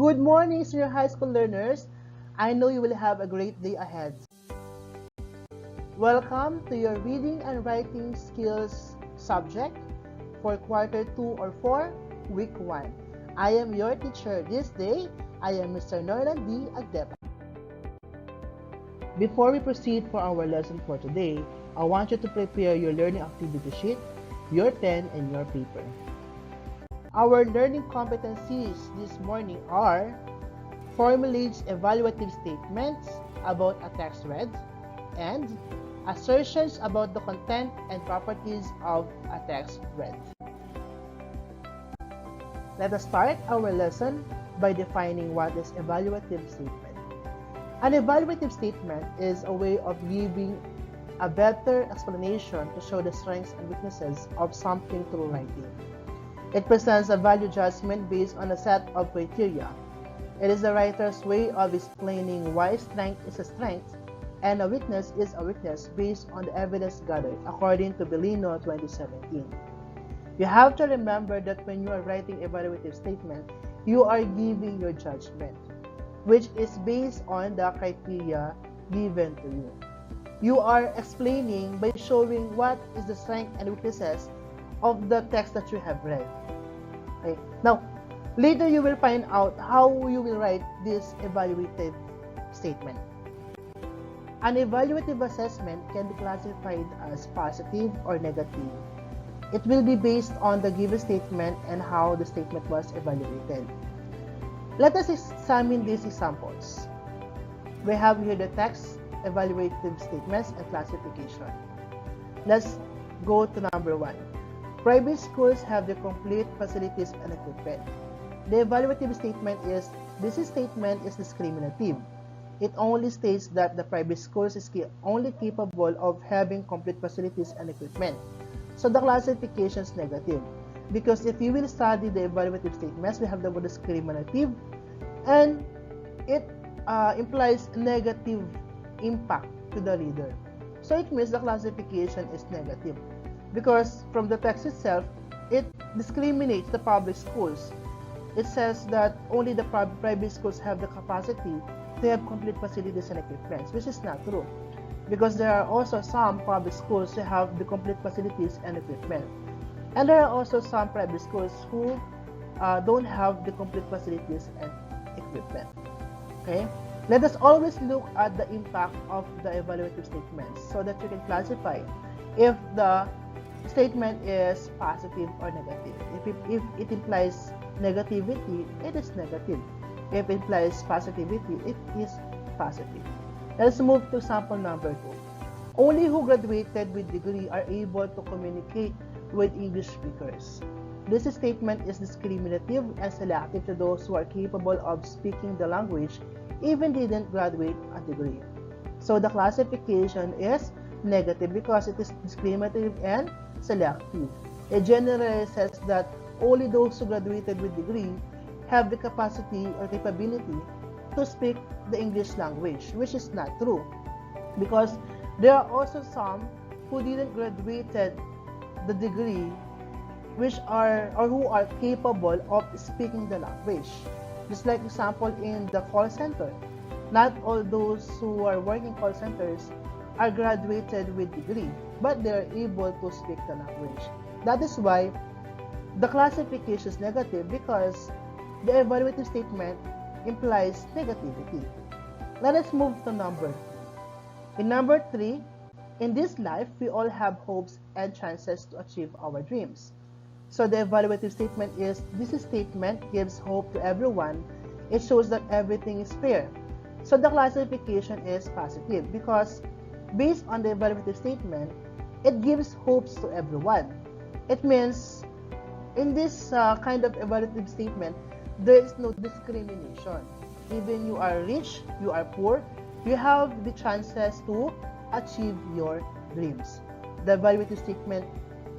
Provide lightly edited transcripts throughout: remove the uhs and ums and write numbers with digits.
Good morning, senior high school learners. I know you will have a great day ahead. Welcome to your reading and writing skills subject for quarter 2 or 4, week 1. I am your teacher this day. I am Mr. D. Agdeppa. Before we proceed for our lesson for today, I want you to prepare your learning activity sheet, your pen, and your paper. Our learning competencies this morning are formulate evaluative statements about a text read and assertions about the content and properties of a text read. Let us start our lesson by defining what is evaluative statement. An evaluative statement is a way of giving a better explanation to show the strengths and weaknesses of something through writing. It presents a value judgment based on a set of criteria. It is the writer's way of explaining why strength is a strength and a weakness is a weakness based on the evidence gathered, according to Bellino 2017. You have to remember that when you are writing evaluative statement, you are giving your judgment, which is based on the criteria given to you. You are explaining by showing what is the strength and weaknesses of the text that you have read. Okay. Now, later you will find out how you will write this evaluative statement. An evaluative assessment can be classified as positive or negative. It will be based on the given statement and how the statement was evaluated. Let us examine these examples. We have here the text, evaluative statements, and classification. Let's go to number 1. Private schools have the complete facilities and equipment. The evaluative statement is, this statement is discriminative. It only states that the private schools is only capable of having complete facilities and equipment. So the classification is negative. Because if you will study the evaluative statements, we have the word discriminative, and it implies negative impact to the reader. So it means the classification is negative. Because from the text itself, it discriminates the public schools. It says that only the private schools have the capacity to have complete facilities and equipment, which is not true. Because there are also some public schools who have the complete facilities and equipment. And there are also some private schools who don't have the complete facilities and equipment. Okay? Let us always look at the impact of the evaluative statements so that you can classify if the statement is positive or negative. If it implies negativity, it is negative. If it implies positivity, it is positive. Let's move to sample number 2. Only who graduated with degree are able to communicate with English speakers. This statement is discriminative and selective to those who are capable of speaking the language even didn't graduate a degree. So the classification is negative because it is discriminative and selective. It generally says that only those who graduated with degree have the capacity or capability to speak the English language, which is not true. Because there are also some who didn't graduated the degree which are or who are capable of speaking the language. Just like example in the call center. Not all those who are working call centers are graduated with degree, but they are able to speak the language. That is why the classification is negative, because the evaluative statement implies negativity. Let us move to number 3. In number 3, in this life, we all have hopes and chances to achieve our dreams. So the evaluative statement is, this statement gives hope to everyone. It shows that everything is fair. So the classification is positive because based on the evaluative statement, it gives hopes to everyone. It means in this kind of evaluative statement, there is no discrimination. Even you are rich, you are poor, you have the chances to achieve your dreams. The evaluative statement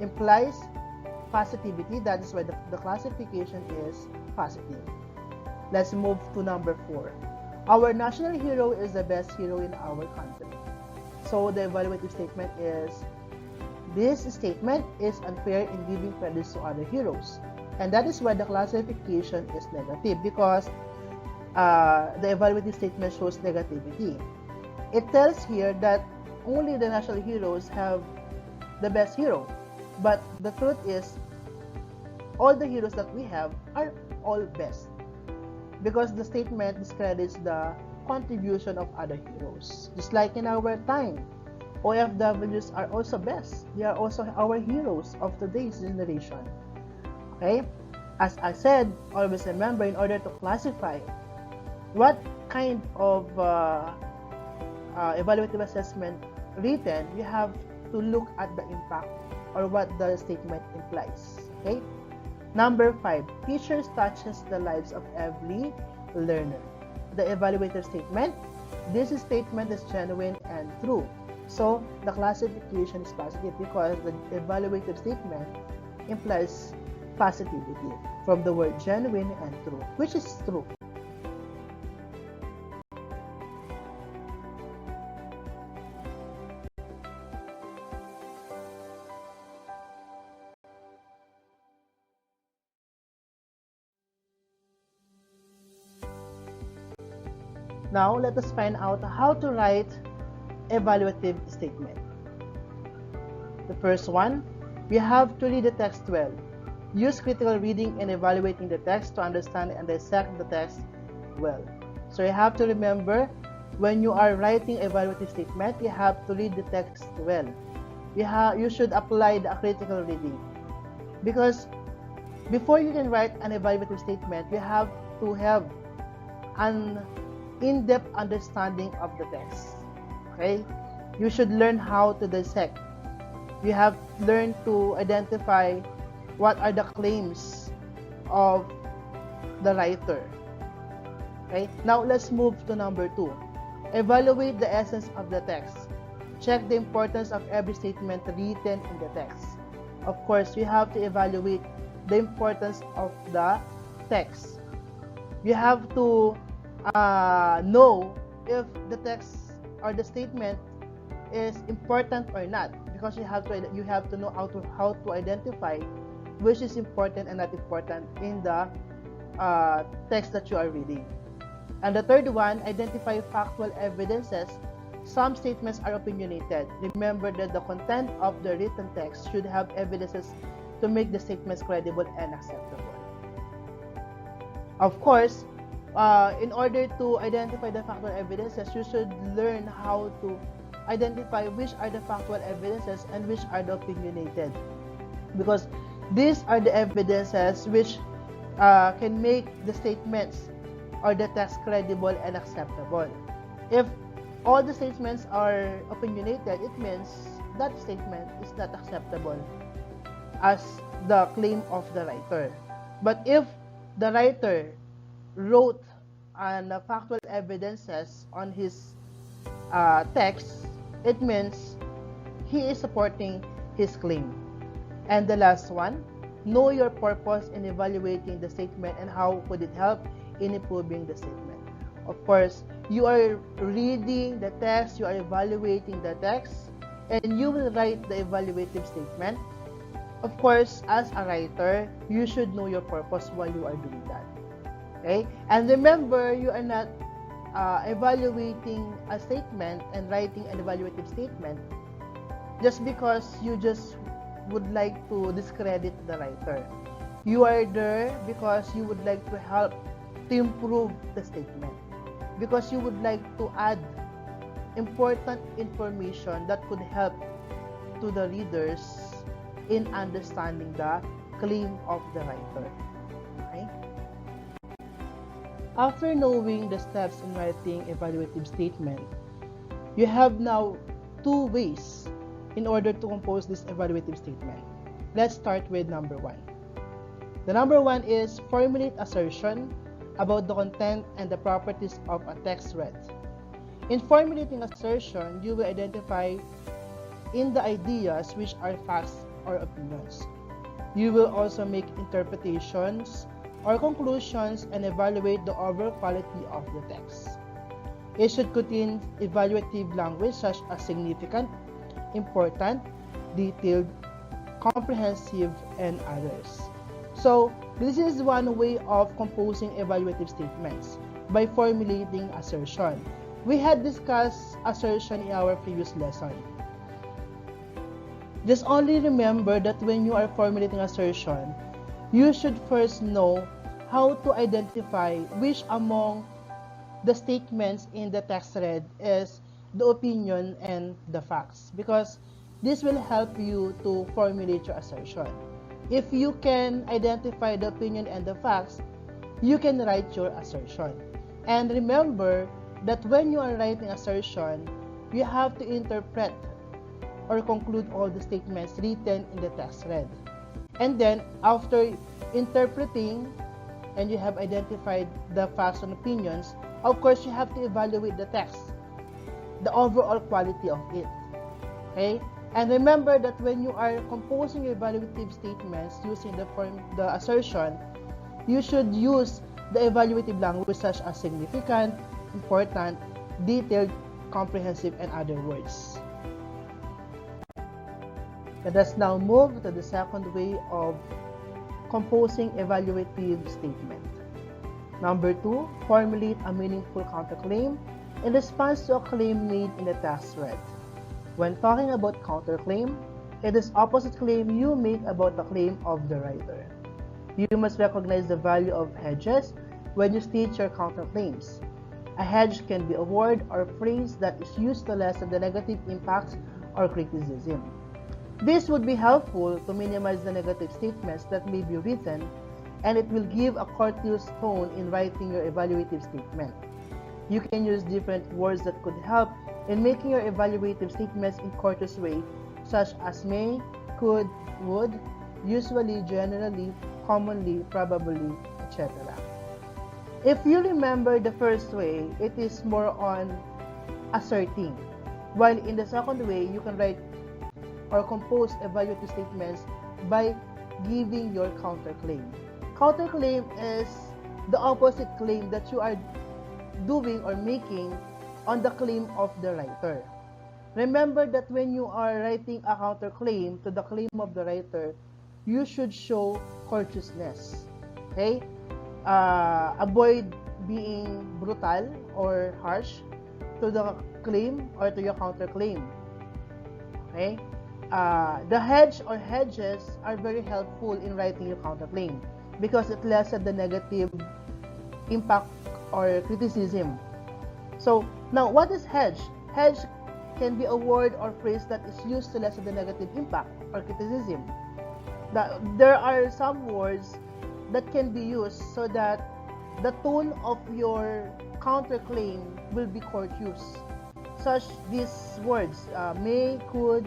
implies positivity. That is why the classification is positive. Let's move to number 4. Our national hero is the best hero in our country. So the evaluative statement is, this statement is unfair in giving credits to other heroes. And that is why the classification is negative, because the evaluative statement shows negativity. It tells here that only the national heroes have the best hero, but the truth is all the heroes that we have are all best, because the statement discredits the contribution of other heroes. Just like in our time, OFWs are also best. They are also our heroes of today's generation. Okay? As I said, always remember, in order to classify what kind of evaluative assessment written, you have to look at the impact or what the statement implies. Okay? Number 5, teachers touches the lives of every learner. The evaluative statement, this statement is genuine and true. So the classification is positive because the evaluative statement implies positivity from the word genuine and true, which is true. Now, let us find out how to write evaluative statement. The first one, we have to read the text well. Use critical reading in evaluating the text to understand and dissect the text well. So you have to remember, when you are writing evaluative statement, you have to read the text well. You should apply the critical reading, because before you can write an evaluative statement, you have to have an in-depth understanding of the text. Okay? You should learn how to dissect. You have learned to identify what are the claims of the writer. Okay? Now let's move to number 2. Evaluate the essence of the text. Check the importance of every statement written in the text. Of course, you have to evaluate the importance of the text. You have to know if the text or the statement is important or not, because you have to know how to identify which is important and not important in the text that you are reading. And the third one, identify factual evidences. Some statements are opinionated. Remember that the content of the written text should have evidences to make the statements credible and acceptable. Of course, in order to identify the factual evidences, you should learn how to identify which are the factual evidences and which are the opinionated, because these are the evidences which can make the statements or the text credible and acceptable. If all the statements are opinionated, it means that statement is not acceptable as the claim of the writer. But if the writer wrote factual evidences on his text, it means he is supporting his claim. And the last one, know your purpose in evaluating the statement and how could it help in improving the statement. Of course, you are reading the text, you are evaluating the text, and you will write the evaluative statement. Of course, as a writer, you should know your purpose while you are doing that. Okay? And remember, you are not evaluating a statement and writing an evaluative statement just because you just would like to discredit the writer. You are there because you would like to help to improve the statement, because you would like to add important information that could help to the readers in understanding the claim of the writer. Okay? After knowing the steps in writing evaluative statement, you have now 2 ways in order to compose this evaluative statement. Let's start with number 1. The number 1 is formulate assertion about the content and the properties of a text read. In formulating assertion, you will identify in the ideas which are facts or opinions. You will also make interpretations or conclusions and evaluate the overall quality of the text. It should contain evaluative language such as significant, important, detailed, comprehensive, and others. So, this is one way of composing evaluative statements. by formulating assertion. We had discussed assertion in our previous lesson. Just only remember that when you are formulating assertion, you should first know how to identify which among the statements in the text thread is the opinion and the facts, because this will help you to formulate your assertion. If you can identify the opinion and the facts, you can write your assertion. And remember that when you are writing assertion, you have to interpret or conclude all the statements written in the text thread. And then after interpreting and you have identified the facts and opinions, of course you have to evaluate the text, the overall quality of it. Okay? And remember that when you are composing your evaluative statements using the assertion, you should use the evaluative language such as significant, important, detailed, comprehensive, and other words. Let us now move to the second way of composing evaluative statement. Number 2, formulate a meaningful counterclaim in response to a claim made in the text thread. When talking about counterclaim, it is opposite claim you make about the claim of the writer. You must recognize the value of hedges when you state your counterclaims. A hedge can be a word or phrase that is used to lessen the negative impacts or criticism. This would be helpful to minimize the negative statements that may be written, and it will give a courteous tone in writing your evaluative statement. You can use different words that could help in making your evaluative statements in courteous way, such as may, could, would, usually, generally, commonly, probably, etc. If you remember the first way, it is more on asserting, while in the second way, you can write or compose evaluative statements by giving your counterclaim. Counterclaim is the opposite claim that you are doing or making on the claim of the writer. Remember that when you are writing a counterclaim to the claim of the writer, you should show courteousness. Okay? Avoid being brutal or harsh to the claim or to your counterclaim. Okay? The hedge or hedges are very helpful in writing your counterclaim because it lessens the negative impact or criticism. So now, what is hedge? Hedge can be a word or phrase that is used to lessen the negative impact or criticism. There are some words that can be used so that the tone of your counterclaim will be courteous. Such these words, may, could,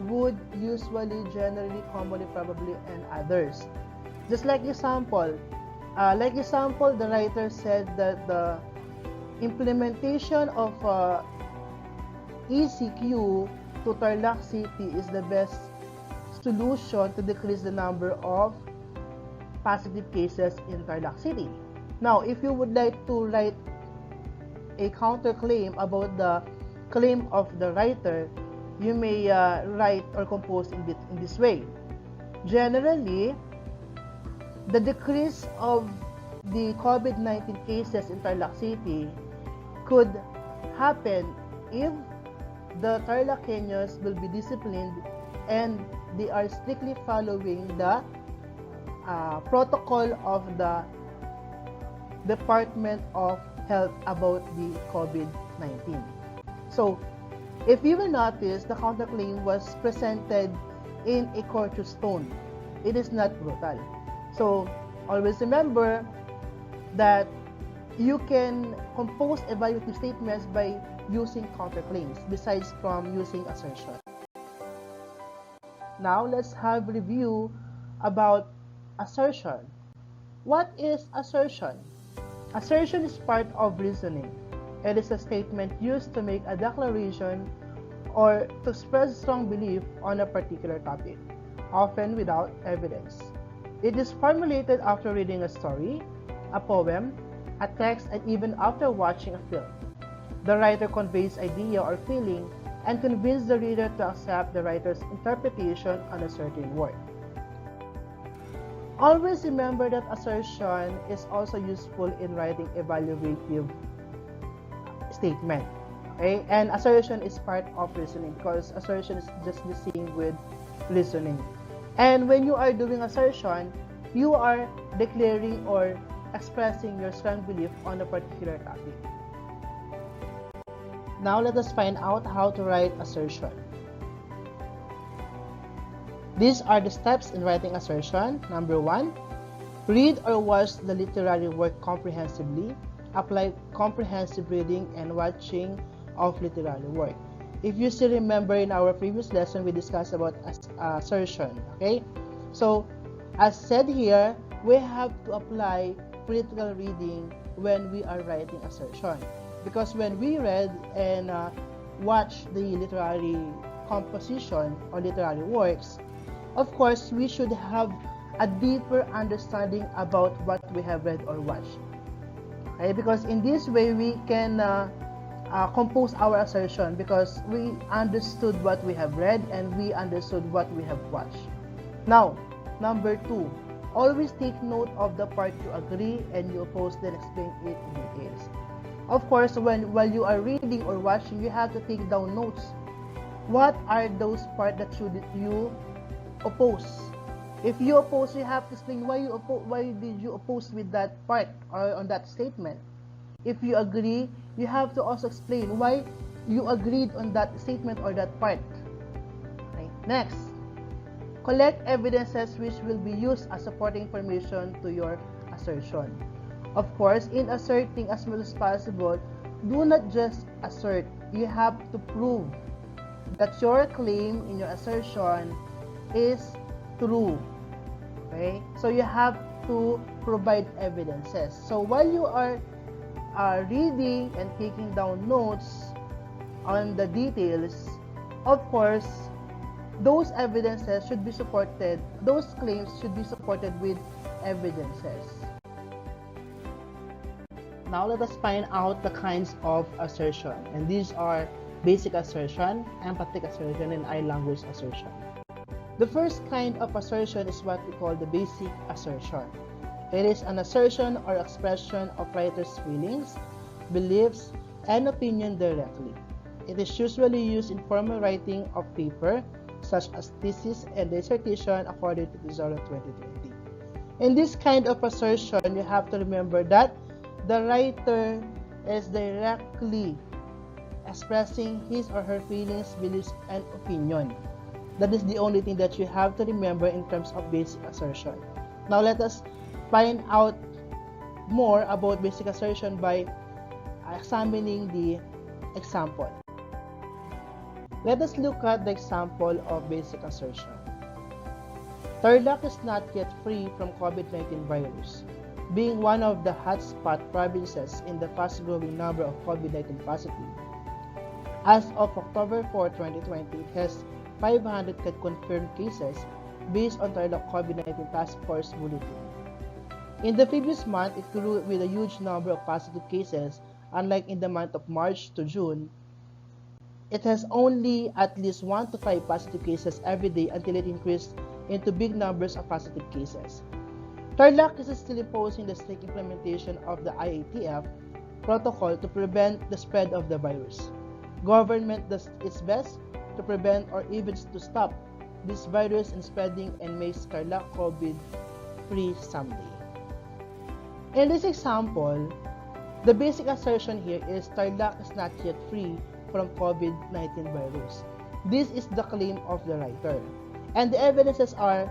would, usually, generally, commonly, probably, and others. Just like example, the writer said that the implementation of ECQ to Tarlac City is the best solution to decrease the number of positive cases in Tarlac City. Now, if you would like to write a counterclaim about the claim of the writer, you may write or compose in this way. Generally, the decrease of the COVID-19 cases in Tarlac City could happen if the Tarlaceños will be disciplined and they are strictly following the protocol of the Department of Health about the COVID-19. So, if you will notice, the counterclaim was presented in a courteous tone. It is not brutal. So, always remember that you can compose evaluative statements by using counterclaims besides from using assertion. Now, let's have a review about assertion. What is assertion? Assertion is part of reasoning. It is a statement used to make a declaration or to express strong belief on a particular topic, often without evidence. It is formulated after reading a story, a poem, a text, and even after watching a film. The writer conveys idea or feeling and convinces the reader to accept the writer's interpretation on a certain word. Always remember that assertion is also useful in writing evaluative statement. Okay? And assertion is part of reasoning because assertion is just the same with listening. And when you are doing assertion, you are declaring or expressing your strong belief on a particular topic. Now let us find out how to write assertion. These are the steps in writing assertion. Number 1, read or watch the literary work comprehensively. Apply comprehensive reading and watching of literary work. If you still remember, in our previous lesson, we discussed about assertion. Okay? So, as said here, we have to apply critical reading when we are writing assertion. Because when we read and watch the literary composition or literary works, of course, we should have a deeper understanding about what we have read or watched. Okay? Because in this way, we can compose our assertion because we understood what we have read and we understood what we have watched. Now, number 2, always take note of the part you agree and you oppose, then explain it in details. Of course, while you are reading or watching, you have to take down notes. What are those parts that you oppose? If you oppose, you have to explain why did you oppose with that part or on that statement. If you agree, you have to also explain why you agreed on that statement or that part. Okay. Next, collect evidences which will be used as supporting information to your assertion. Of course, in asserting as much as possible, do not just assert. You have to prove that your claim in your assertion is true. Okay? So you have to provide evidences. So while you are reading and taking down notes on the details, of course, those evidences should be supported, those claims should be supported with evidences. Now let us find out the kinds of assertion, and these are basic assertion, emphatic assertion, and language assertion. The first kind of assertion is what we call the basic assertion. It is an assertion or expression of writer's feelings, beliefs, and opinion directly. It is usually used in formal writing of paper, such as thesis and dissertation, according to Tesoro 2020. In this kind of assertion, you have to remember that the writer is directly expressing his or her feelings, beliefs, and opinion. That is the only thing that you have to remember in terms of basic assertion. Now let us find out more about basic assertion by examining the example. Let us look at the example of basic assertion. Tarlac is not yet free from COVID-19 virus, being one of the hotspot provinces in the fast-growing number of COVID-19 positive. As of October 4, 2020, it has 500 confirmed cases based on Tarlac COVID-19 Task Force Bulletin. In the previous month, it grew with a huge number of positive cases. Unlike in the month of March to June, it has only at least 1 to 5 positive cases every day until it increased into big numbers of positive cases. Tarlac is still imposing the strict implementation of the IATF protocol to prevent the spread of the virus. Government does its best to prevent or even to stop this virus in spreading and makes Tarlac COVID-free someday. In this example, the basic assertion here is Tarlac is not yet free from COVID-19 virus. This is the claim of the writer. And the evidences are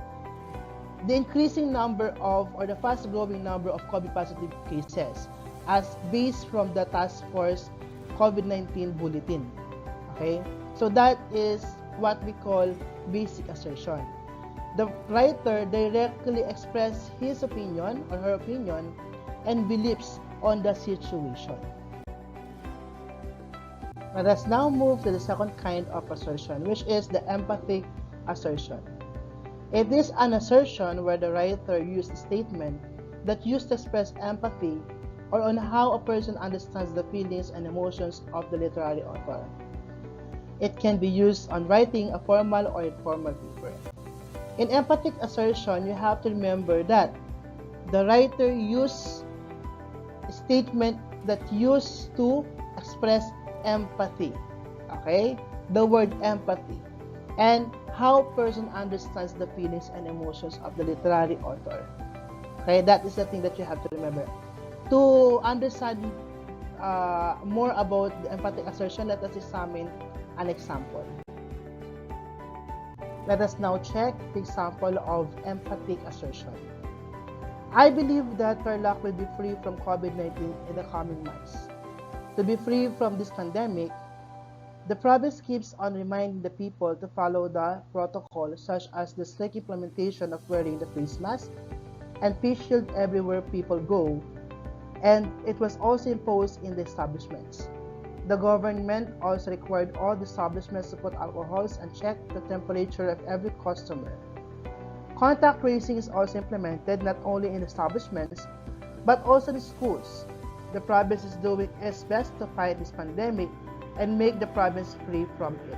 the increasing number of or the fast-growing number of COVID-positive cases as based from the Task Force COVID-19 Bulletin. Okay? So that is what we call basic assertion. The writer directly expresses his opinion or her opinion and beliefs on the situation. Let us now move to the second kind of assertion, which is the empathic assertion. It is an assertion where the writer used a statement that used to express empathy or on how a person understands the feelings and emotions of the literary author. It can be used on writing a formal or informal paper. In empathic assertion, you have to remember that the writer used a statement that used to express empathy. Okay? The word empathy. And how person understands the feelings and emotions of the literary author. Okay? That is the thing that you have to remember. To understand more about the empathic assertion, let us examine an example. Let us now check the example of empathic assertion. I believe that Tarlac will be free from COVID-19 in the coming months. To be free from this pandemic, the province keeps on reminding the people to follow the protocol, such as the strict implementation of wearing the face mask and face shield everywhere people go, and it was also imposed in the establishments. The government also required all the establishments to put alcohols and check the temperature of every customer. Contact tracing is also implemented not only in establishments, but also in schools. The province is doing its best to fight this pandemic and make the province free from it.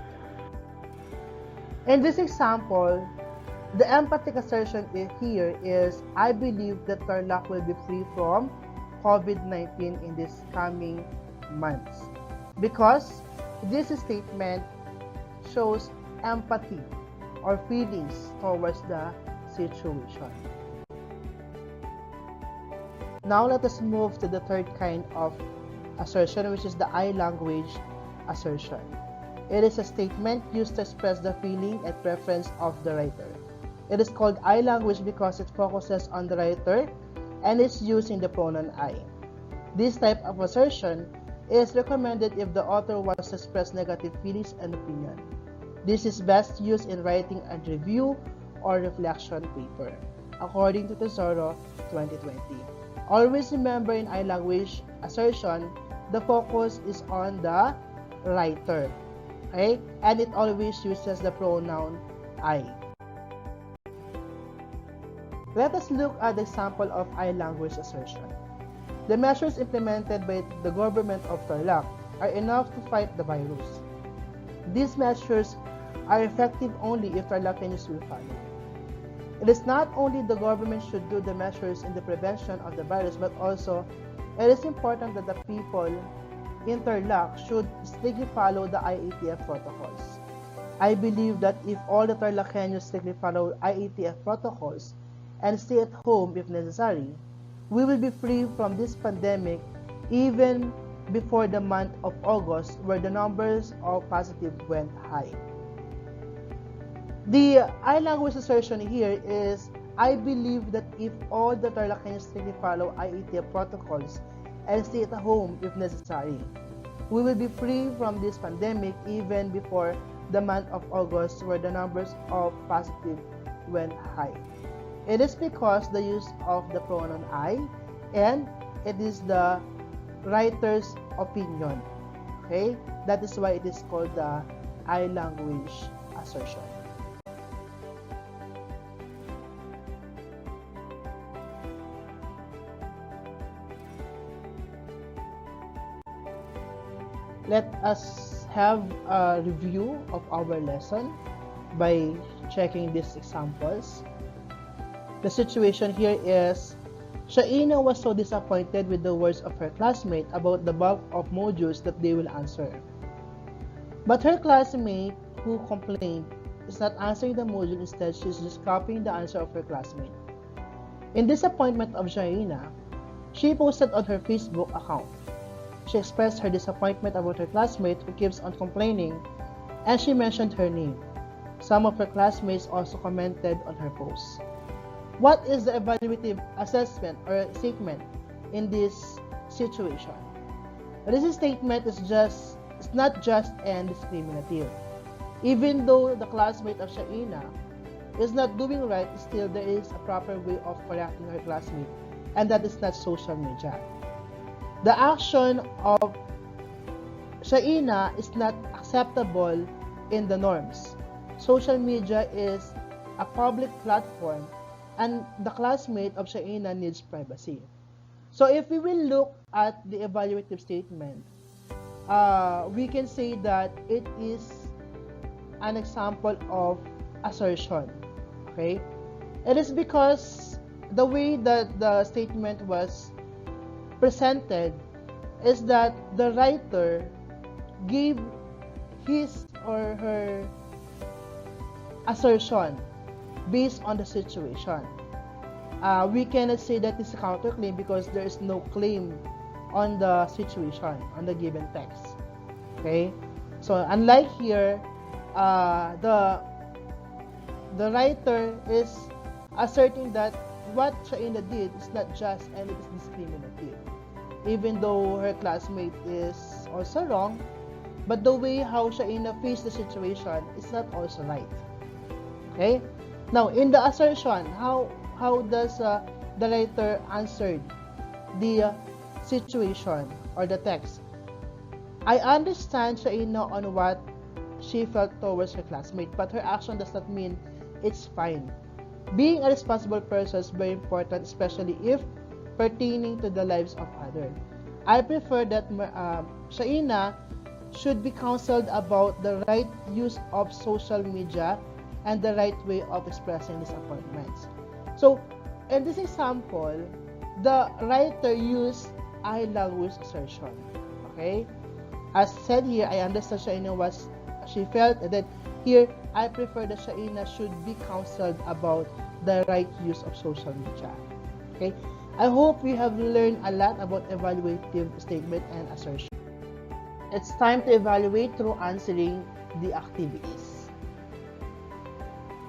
In this example, the empathic assertion here is, I believe that Tarlac will be free from COVID-19 in this coming months. Because this statement shows empathy or feelings towards the situation. Now let us move to the third kind of assertion, which is the I language assertion. It is a statement used to express the feeling and preference of the writer. It is called I language because it focuses on the writer and is using the pronoun I. This type of assertion is recommended if the author wants to express negative feelings and opinion. This is best used in writing a review or reflection paper, according to Tesoro 2020. Always remember in I language assertion, the focus is on the writer, okay? And it always uses the pronoun I. Let us look at the example of I language assertion. The measures implemented by the government of Tarlac are enough to fight the virus. These measures are effective only if Tarlaceños will follow. It is not only the government should do the measures in the prevention of the virus, but also it is important that the people in Tarlac should strictly follow the IATF protocols. I believe that if all the Tarlaceños strictly follow IATF protocols and stay at home if necessary, we will be free from this pandemic even before the month of August, where the numbers of positive went high. The I language assertion here is, I believe that if all the Tarlaceños strictly follow IATF protocols and stay at home if necessary, we will be free from this pandemic even before the month of August, where the numbers of positive went high. It is because the use of the pronoun I, and it is the writer's opinion. Okay? That is why it is called the I language assertion. Let us have a review of our lesson by checking these examples. The situation here is, Shaina was so disappointed with the words of her classmate about the bulk of modules that they will answer. But her classmate who complained is not answering the module, instead she is just copying the answer of her classmate. In disappointment of Shaina, she posted on her Facebook account. She expressed her disappointment about her classmate who keeps on complaining, and she mentioned her name. Some of her classmates also commented on her post. What is the evaluative assessment or statement in this situation? This statement is not just and discriminative. Even though the classmate of Shaina is not doing right, still there is a proper way of correcting her classmate, and that is not social media. The action of Shaina is not acceptable in the norms. Social media is a public platform, and the classmate of Shaina needs privacy. So if we will look at the evaluative statement, we can say that it is an example of assertion. Okay? It is because the way that the statement was presented is that the writer gave his or her assertion based on the situation. We cannot say that it's a counterclaim because there is no claim on the situation, on the given text. Okay? So unlike here, the writer is asserting that what Shaina did is not just and it is discriminative. Even though her classmate is also wrong, but the way how Shaina faced the situation is not also right. Okay? Now, in the assertion, how does the writer answer the situation or the text? I understand Shaina on what she felt towards her classmate, but her action does not mean it's fine. Being a responsible person is very important, especially if pertaining to the lives of others. I prefer that Shaina should be counseled about the right use of social media and the right way of expressing disappointments. So, in this example, the writer used I language assertion. Okay? As said here, I understand Shaina was she felt that here I prefer that Shaina should be counseled about the right use of social media. Okay? I hope you have learned a lot about evaluative statement and assertion. It's time to evaluate through answering the activities.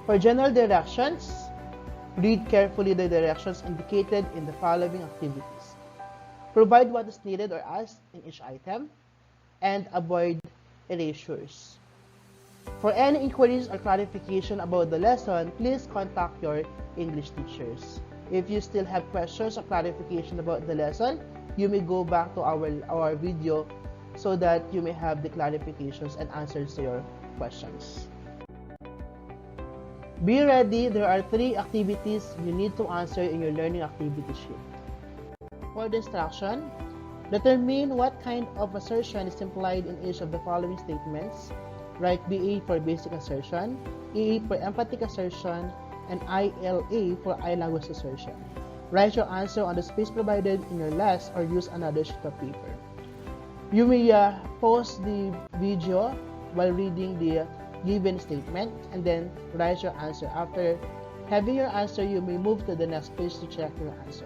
For general directions, read carefully the directions indicated in the following activities. Provide what is needed or asked in each item, and avoid erasures. For any inquiries or clarification about the lesson, please contact your English teachers. If you still have questions or clarification about the lesson, you may go back to our video so that you may have the clarifications and answers to your questions. Be ready, there are 3 activities you need to answer in your learning activity sheet. For the instruction, determine what kind of assertion is implied in each of the following statements. Write BA for basic assertion, EA for emphatic assertion, and ILA for I language assertion. Write your answer on the space provided in your last or use another sheet of paper. You may pause the video while reading the given statement and then write your answer. After having your answer, you may move to the next page to check your answer.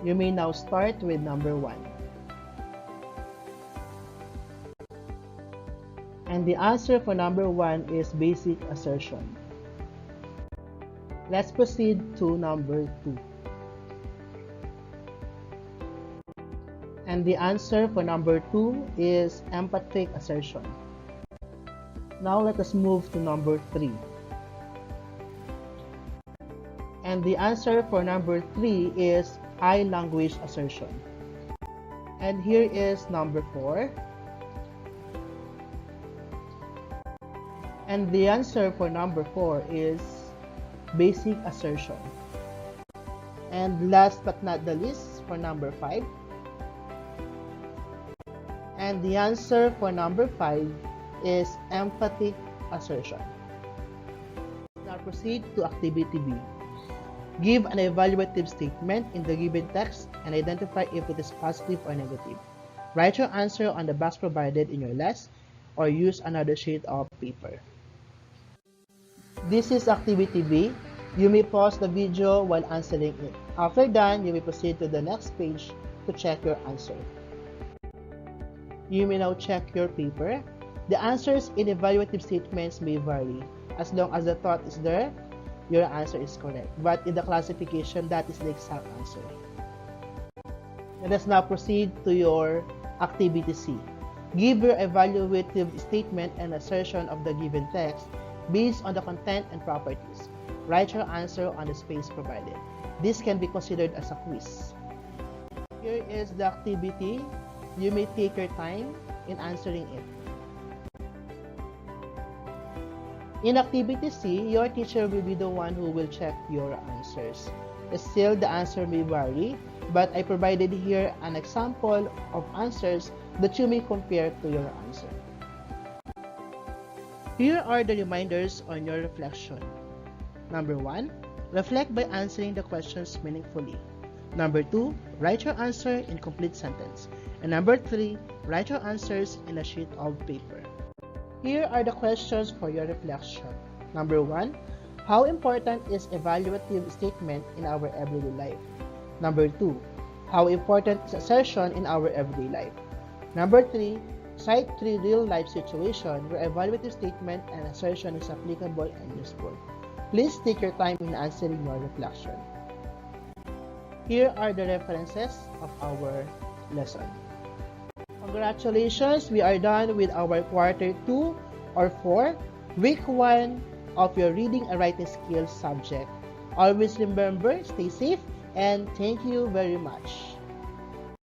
You may now start with number 1. And the answer for number 1 is basic assertion. Let's proceed to number 2. And the answer for number 2 is emphatic assertion. Now let us move to number 3. And the answer for number 3 is I language assertion. And here is number 4. And the answer for number 4 is basic assertion. And last but not the least, for number 5. And the answer for number 5 is emphatic assertion. Now proceed to activity B. Give an evaluative statement in the given text and identify if it is positive or negative. Write your answer on the box provided in your list or use another sheet of paper. This is activity B. You may pause the video while answering it. After done, you may proceed to the next page to check your answer. You may now check your paper. The answers in evaluative statements may vary. As long as the thought is there, your answer is correct. But in the classification, that is the exact answer. Let us now proceed to your activity C. Give your evaluative statement and assertion of the given text based on the content and properties. Write your answer on the space provided. This can be considered as a quiz. Here is the activity. You may take your time in answering it. In activity C, your teacher will be the one who will check your answers. Still, the answer may vary, but I provided here an example of answers that you may compare to your answer. Here are the reminders on your reflection. Number 1, reflect by answering the questions meaningfully. Number 2, write your answer in complete sentence. And number 3, write your answers in a sheet of paper. Here are the questions for your reflection. Number 1, how important is evaluative statement in our everyday life? Number 2, how important is assertion in our everyday life? Number 3, cite 3 real-life situations where evaluative statement and assertion is applicable and useful. Please take your time in answering your reflection. Here are the references of our lesson. Congratulations, we are done with our quarter 2 or 4, week 1 of your reading and writing skills subject. Always remember, stay safe, and thank you very much.